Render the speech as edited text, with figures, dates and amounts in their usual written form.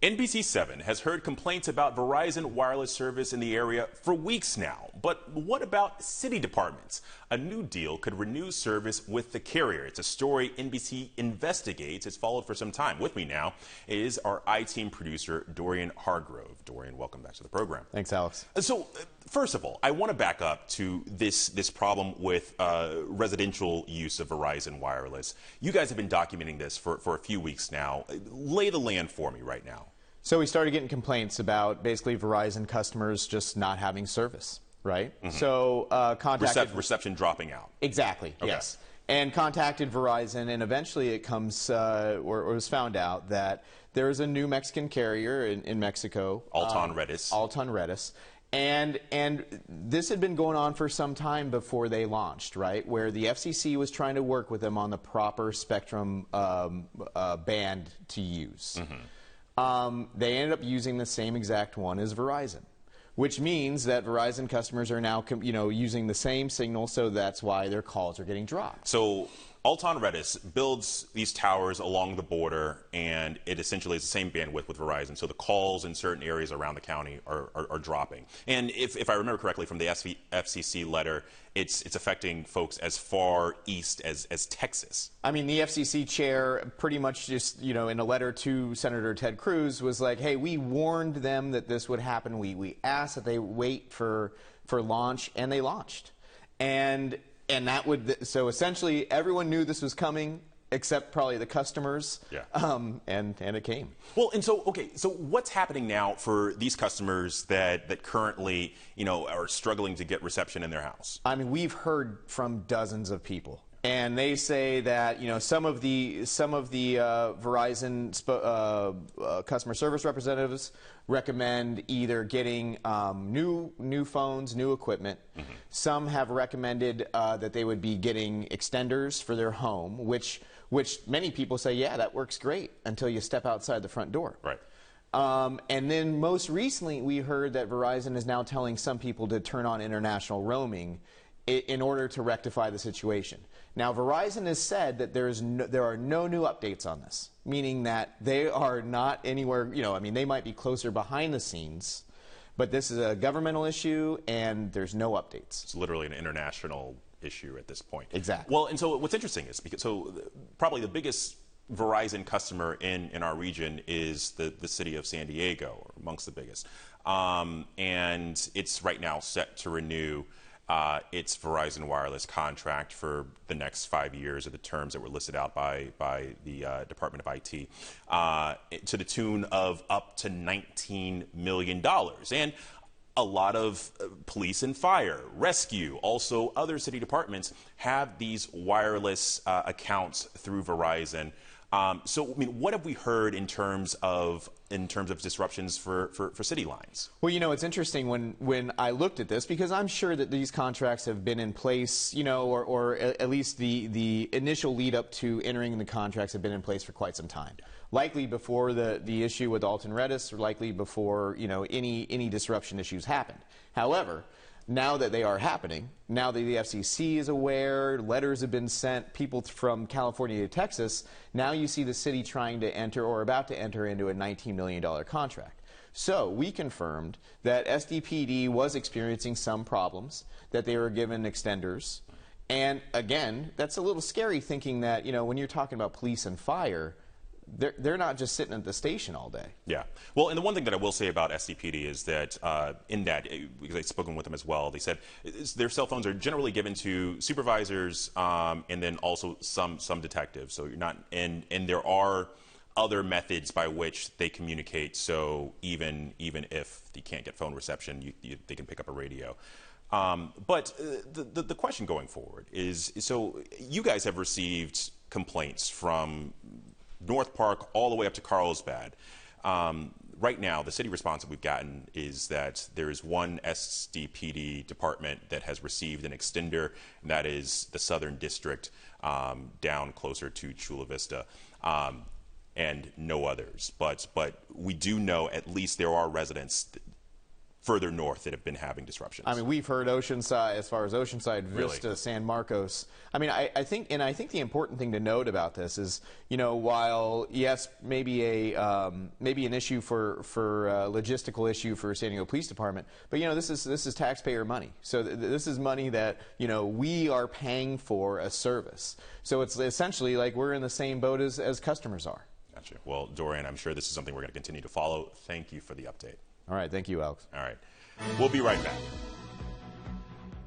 NBC7 has heard complaints about Verizon Wireless service in the area for weeks now. But what about city departments? A new deal could renew service with the carrier. It's a story NBC investigates. It's followed for some time. With me now is our I-Team producer, Dorian Hargrove. Dorian, welcome back to the program. Thanks, Alex. So, first of all, I want to back up to this problem with residential use of Verizon Wireless. You guys have been documenting this for a few weeks now. Lay the land for me right now. So we started getting complaints about basically Verizon customers just not having service, right? Mm-hmm. So contacted reception dropping out. Exactly. Okay. Yes. And contacted Verizon, and eventually it comes or was found out that there is a new Mexican carrier in Mexico, Alton Redis. And this had been going on for some time before they launched, right? Where the FCC was trying to work with them on the proper spectrum band to use. Mm-hmm. They ended up using the same exact one as Verizon, which means that Verizon customers are now, using the same signal, so that's why their calls are getting dropped. So Alton Redis builds these towers along the border, and it essentially is the same bandwidth with Verizon. So the calls in certain areas around the county are dropping. And if I remember correctly from the FCC letter, it's affecting folks as far east as Texas. I mean, the FCC chair pretty much just, in a letter to Senator Ted Cruz was like, hey, we warned them that this would happen. We asked that they wait for launch, and they launched. And that would, so essentially everyone knew this was coming except probably the customers. Yeah. And it came. Well, and so, okay, so what's happening now for these customers that currently, are struggling to get reception in their house? I mean, we've heard from dozens of people. And they say that some of the Verizon customer service representatives recommend either getting new phones, new equipment. Mm-hmm. Some have recommended that they would be getting extenders for their home, which many people say, yeah, that works great until you step outside the front door. Right. And then most recently, we heard that Verizon is now telling some people to turn on international roaming in order to rectify the situation. Now, Verizon has said that there are no new updates on this, meaning that they are not anywhere, they might be closer behind the scenes, but this is a governmental issue and there's no updates. It's literally an international issue at this point. Exactly. Well, and so what's interesting is, probably the biggest Verizon customer in our region is the city of San Diego, or amongst the biggest. And it's right now set to renew its Verizon Wireless contract for the next 5 years at the terms that were listed out by the Department of IT, to the tune of up to $19 million. And a lot of police and fire, rescue, also other city departments have these wireless accounts through Verizon. So, I mean, what have we heard in terms of disruptions for city lines? Well, it's interesting when I looked at this, because I'm sure that these contracts have been in place, or at least the initial lead up to entering the contracts have been in place for quite some time. Likely before the issue with Alton Redis, or likely before any disruption issues happened. However, now that they are happening, now that the FCC is aware, letters have been sent, people from California to Texas, now you see the city trying to enter or about to enter into a $19 million contract. So we confirmed that SDPD was experiencing some problems, that they were given extenders. And again, that's a little scary thinking that, when you're talking about police and fire, they're not just sitting at the station all day. Yeah. Well, and the one thing that I will say about SDPD is that because I've spoken with them as well, they said their cell phones are generally given to supervisors and then also some detectives. So you're not, and there are other methods by which they communicate. So even if they can't get phone reception, they can pick up a radio. But the question going forward is, so you guys have received complaints from North Park all the way up to Carlsbad. Right now, the city response that we've gotten is that there is one SDPD department that has received an extender, and that is the Southern District down closer to Chula Vista, and no others. But we do know at least there are residents further north that have been having disruptions. I mean, we've heard Oceanside, as far as Oceanside, Vista, Really? San Marcos. I mean, I think the important thing to note about this is, while yes, maybe an issue for logistical issue for San Diego Police Department, but this is taxpayer money. So this is money that we are paying for a service. So it's essentially like we're in the same boat as customers are. Gotcha. Well, Dorian, I'm sure this is something we're going to continue to follow. Thank you for the update. All right, thank you, Alex. All right. We'll be right back.